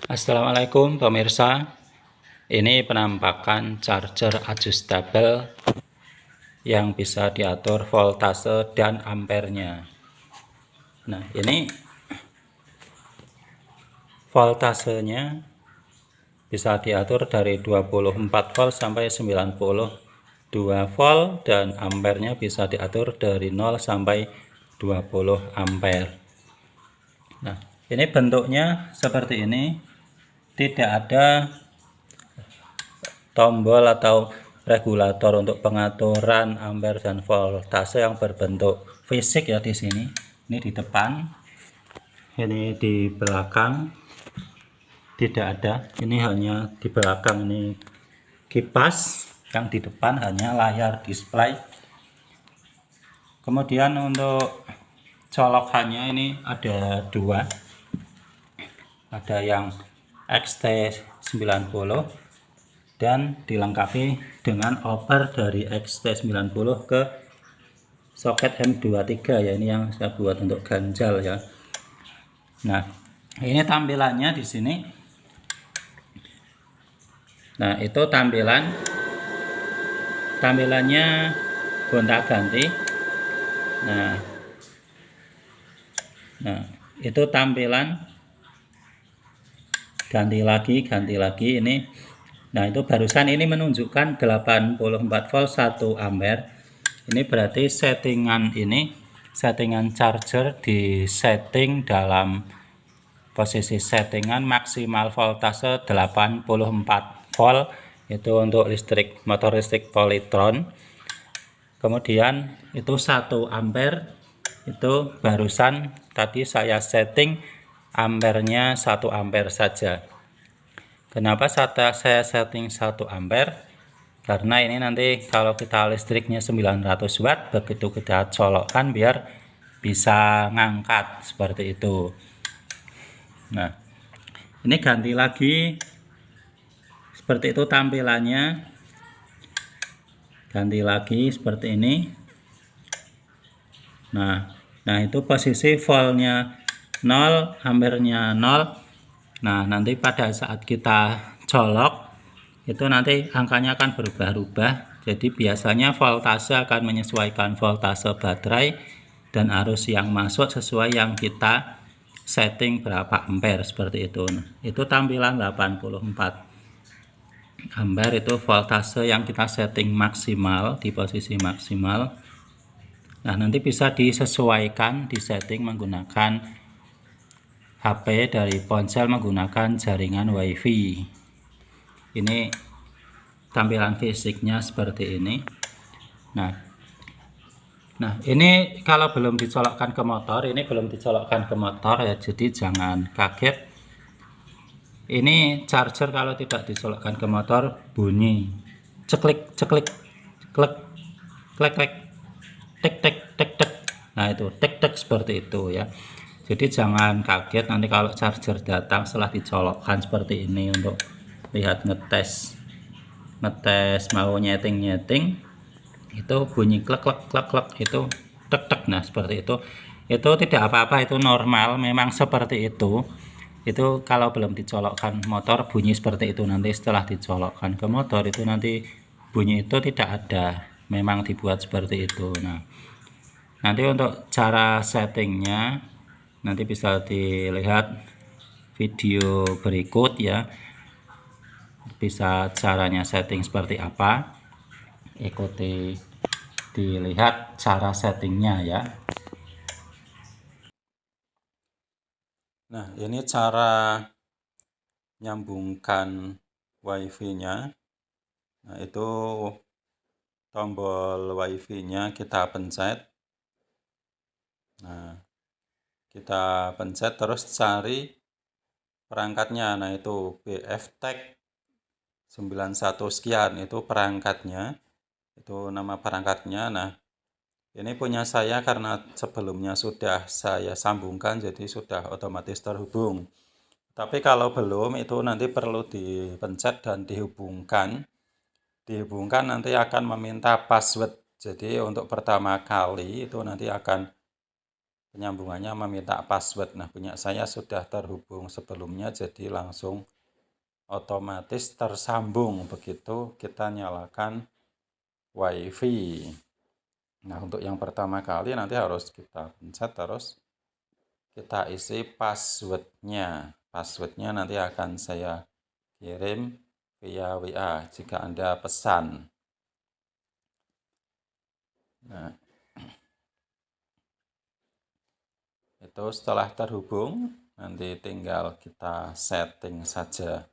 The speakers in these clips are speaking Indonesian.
Assalamualaikum pemirsa, ini penampakan charger adjustable yang bisa diatur voltase dan ampernya. Nah, ini voltasenya bisa diatur dari 24 volt sampai 92 volt dan ampernya bisa diatur dari 0 sampai 20 ampere. Nah, ini bentuknya seperti ini. Tidak ada tombol atau regulator untuk pengaturan ampere dan voltase yang berbentuk fisik ya di sini. Ini di depan, ini di belakang tidak ada. Ini hanya di belakang, ini kipas, yang di depan hanya layar display. Kemudian untuk colokannya ini ada dua, ada yang XT90 dan dilengkapi dengan oper dari XT90 ke soket M23 ya, ini yang saya buat untuk ganjal ya. Nah, ini tampilannya di sini. Nah, itu tampilannya gonta-ganti. Nah, itu tampilan ganti lagi ini. Nah, itu barusan ini menunjukkan 84 volt 1 ampere. Ini berarti settingan charger di setting dalam posisi settingan maksimal voltase 84 volt, itu untuk motor listrik Polytron. Kemudian itu 1 ampere, itu barusan tadi saya setting ampernya 1 ampere saja. Kenapa saya setting 1 ampere? Karena ini nanti kalau kita listriknya 900 watt, begitu kita colokkan biar bisa ngangkat seperti itu. Nah, ini ganti lagi seperti itu tampilannya. Ganti lagi seperti ini. Nah itu posisi voltnya 0, ampernya 0. Nah, nanti pada saat kita colok itu nanti angkanya akan berubah-ubah. Jadi biasanya voltase akan menyesuaikan voltase baterai dan arus yang masuk sesuai yang kita setting berapa ampere seperti itu. Nah, itu tampilan 84 ampere, itu voltase yang kita setting maksimal di posisi maksimal. Nah, nanti bisa disesuaikan di setting menggunakan HP dari ponsel menggunakan jaringan WiFi. Ini tampilan fisiknya seperti ini. Nah, ini kalau belum dicolokkan ke motor, ya, jadi jangan kaget. Ini charger kalau tidak dicolokkan ke motor bunyi ceklik ceklik klek klek klek tek tek tek tek. Nah, itu tek tek seperti itu ya. Jadi jangan kaget nanti kalau charger datang setelah dicolokkan seperti ini untuk lihat ngetes mau nyeting itu bunyi klek klek klek klek, itu tek tek. Nah, seperti itu tidak apa-apa, itu normal, memang seperti itu kalau belum dicolokkan motor bunyi seperti itu. Nanti setelah dicolokkan ke motor itu nanti bunyi itu tidak ada, memang dibuat seperti itu. Nah, nanti untuk cara settingnya nanti bisa dilihat video berikut ya, bisa caranya setting seperti apa, ikuti dilihat cara settingnya ya. Nah, ini cara nyambungkan WiFi-nya. Nah, itu tombol WiFi-nya kita pencet. Nah, kita pencet terus cari perangkatnya. Nah, itu BFTech 91 sekian, itu perangkatnya. Itu nama perangkatnya. Nah, ini punya saya karena sebelumnya sudah saya sambungkan, jadi sudah otomatis terhubung. Tapi kalau belum, itu nanti perlu dipencet dan dihubungkan. Nanti akan meminta password. Jadi untuk pertama kali itu nanti akan penyambungannya meminta password. Nah, punya saya sudah terhubung sebelumnya, jadi langsung otomatis tersambung begitu kita nyalakan WiFi. Nah, untuk yang pertama kali nanti harus kita pencet, terus kita isi passwordnya. Passwordnya nanti akan saya kirim via WA jika Anda pesan. Nah, itu setelah terhubung, nanti tinggal kita setting saja.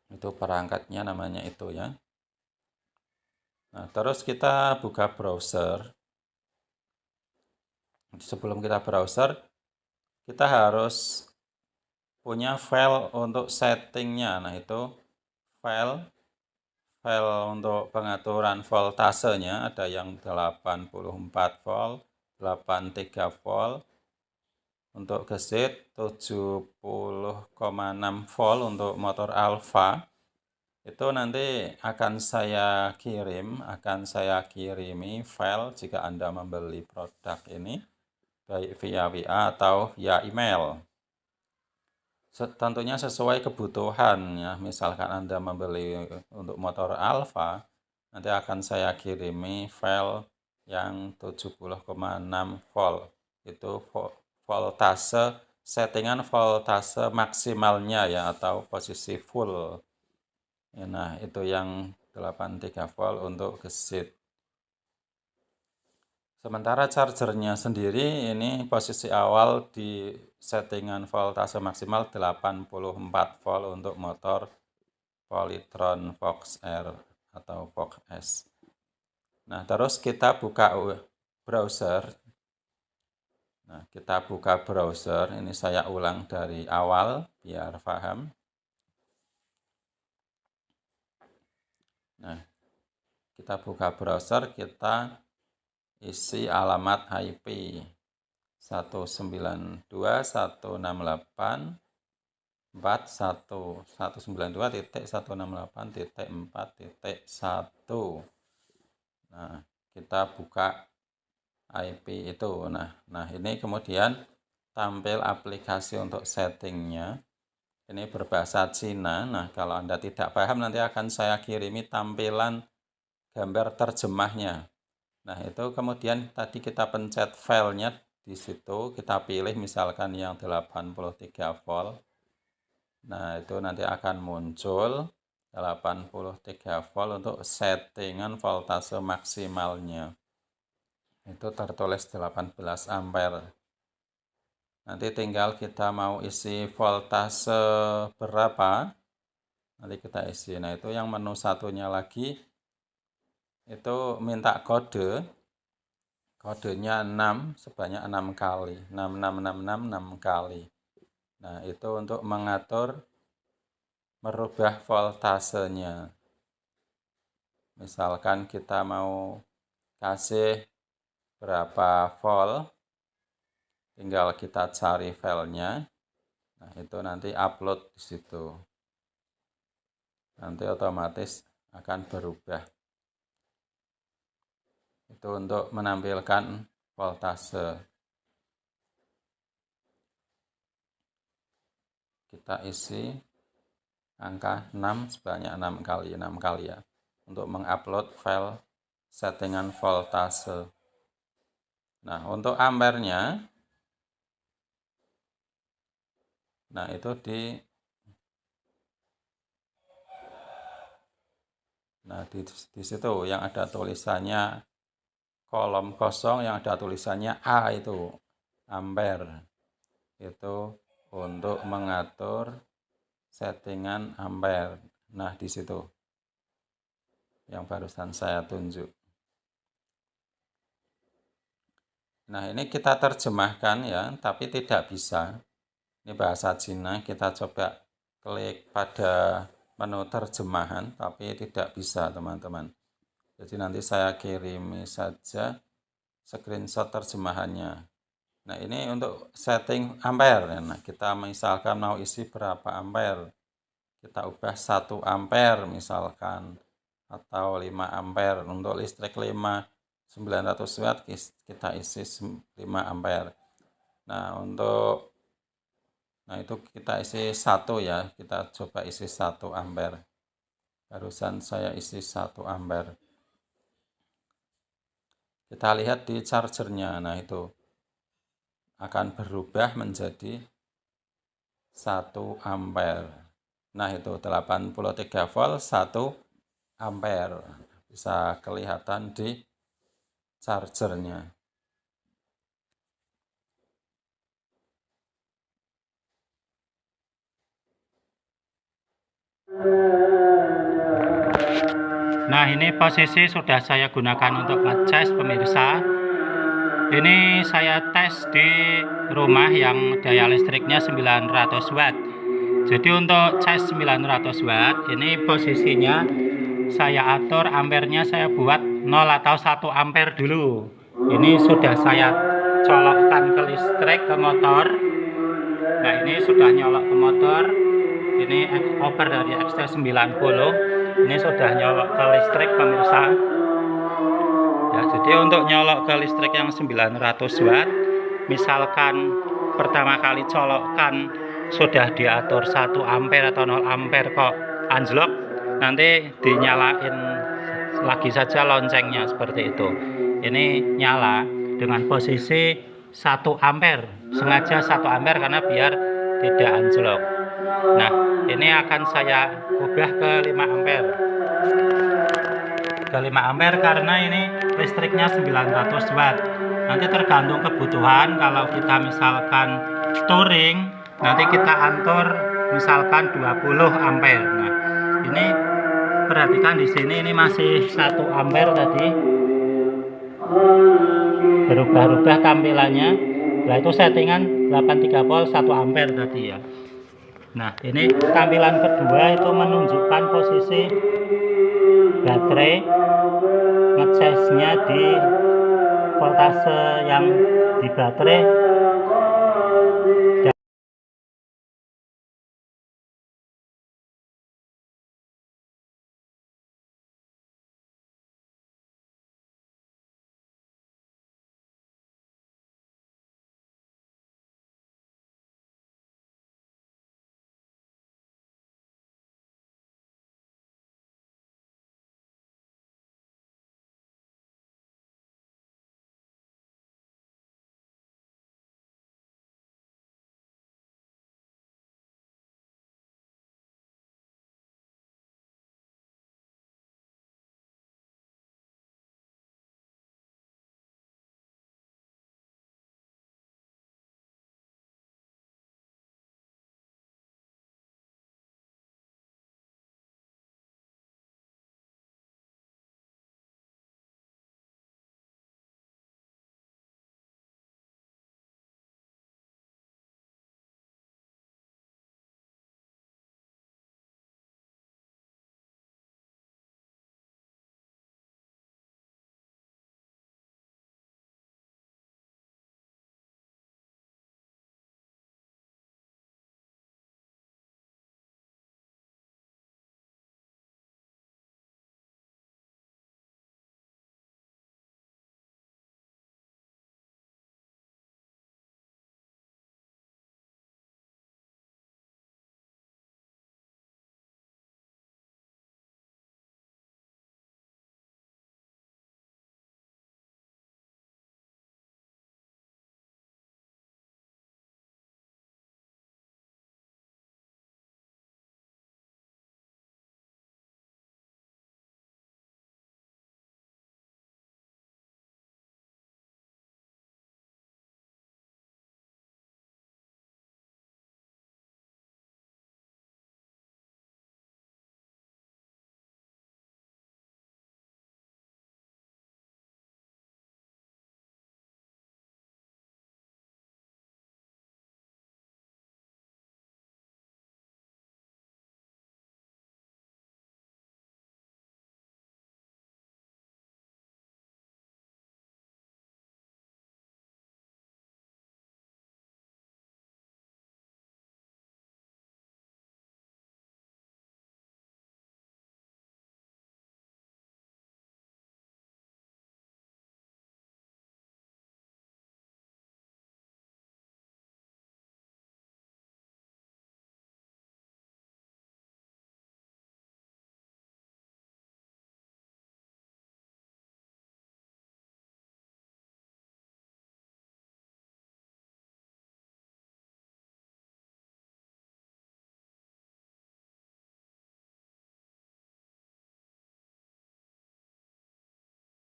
Itu perangkatnya namanya itu ya. Nah, terus kita buka browser. Sebelum kita browser, kita harus punya file untuk settingnya. Nah, itu file untuk pengaturan voltasenya ada yang 84 volt, 83 volt, untuk gesit 70,6 volt untuk motor alfa. Itu nanti akan saya kirimi file jika Anda membeli produk ini baik via WA atau via email. Tentunya sesuai kebutuhan ya. Misalkan Anda membeli untuk motor alfa, nanti akan saya kirimi file yang 70,6 volt. Itu voltase, settingan voltase maksimalnya ya, atau posisi full. Nah, itu yang 83 volt untuk gesit. Sementara chargernya sendiri ini posisi awal di settingan voltase maksimal 84 volt untuk motor Polytron Fox R atau Fox S. Nah, terus kita buka browser. Nah, kita buka browser. Ini saya ulang dari awal biar paham. Nah, kita buka browser, kita isi alamat IP 192.168.192.168.4.1. Nah, kita buka IP itu. Nah, ini kemudian tampil aplikasi untuk settingnya. Ini berbahasa Cina. Nah, kalau Anda tidak paham nanti akan saya kirimi tampilan gambar terjemahnya. Nah, itu kemudian tadi kita pencet filenya di situ, kita pilih misalkan yang 83 volt. Nah, itu nanti akan muncul 83 volt untuk settingan voltase maksimalnya. Itu tertulis 18 ampere. Nanti tinggal kita mau isi voltase berapa, nanti kita isi. Nah, itu yang menu satunya lagi itu minta kodenya 6 sebanyak 6 kali, 6 kali. Nah, itu untuk mengatur merubah voltasenya. Misalkan kita mau kasih berapa volt, tinggal kita cari filenya. Nah, itu nanti upload di situ. Nanti otomatis akan berubah. Itu untuk menampilkan voltase. Kita isi angka 6 sebanyak 6 kali ya, untuk mengupload file settingan voltase. Nah, untuk ampernya, nah itu di situ yang ada tulisannya kolom kosong yang ada tulisannya A itu ampere. Itu untuk mengatur settingan ampere. Nah, di situ yang barusan saya tunjuk. Nah, ini kita terjemahkan ya, tapi tidak bisa. Ini bahasa Cina, kita coba klik pada menu terjemahan, tapi tidak bisa teman-teman. Jadi nanti saya kirimi saja screenshot terjemahannya. Nah, ini untuk setting ampere. Nah, kita misalkan mau isi berapa ampere. Kita ubah 1 ampere misalkan, atau 5 ampere. Untuk listrik 5 900 watt kita isi 5 ampere. Nah, itu kita isi 1 ya, kita coba isi 1 ampere. Barusan saya isi 1 ampere. Kita lihat di chargernya. Nah, itu akan berubah menjadi 1 ampere. Nah, itu 83 volt 1 ampere. Bisa kelihatan di chargernya. Nah, ini posisi sudah saya gunakan untuk ngecas pemirsa. Ini saya tes di rumah yang daya listriknya 900 watt. Jadi untuk cas 900 watt, ini posisinya saya atur ampernya, saya buat 0 atau 1 ampere dulu. Ini sudah saya colokkan ke listrik, ke motor. Nah, ini sudah nyolok ke motor. Ini over dari XT90. Ini sudah nyolok ke listrik pemirsa. Ya, jadi untuk nyolok ke listrik yang 900 watt, misalkan pertama kali colokkan sudah diatur 1 ampere atau 0 ampere kok anjlok, nanti dinyalain lagi saja loncengnya seperti itu. Ini nyala dengan posisi 1 ampere, sengaja 1 ampere karena biar tidak anjlok. Nah, ini akan saya ubah ke 5 ampere. Ke 5 ampere karena ini listriknya 900 watt. Nanti tergantung kebutuhan, kalau kita misalkan touring, nanti kita atur misalkan 20 ampere. Nah, ini perhatikan di sini ini masih 1 ampere tadi. Berubah-ubah tampilannya. Nah, itu settingan 83 volt 1 ampere tadi ya. Nah, ini tampilan kedua itu menunjukkan posisi baterai ngecasnya di voltase yang di baterai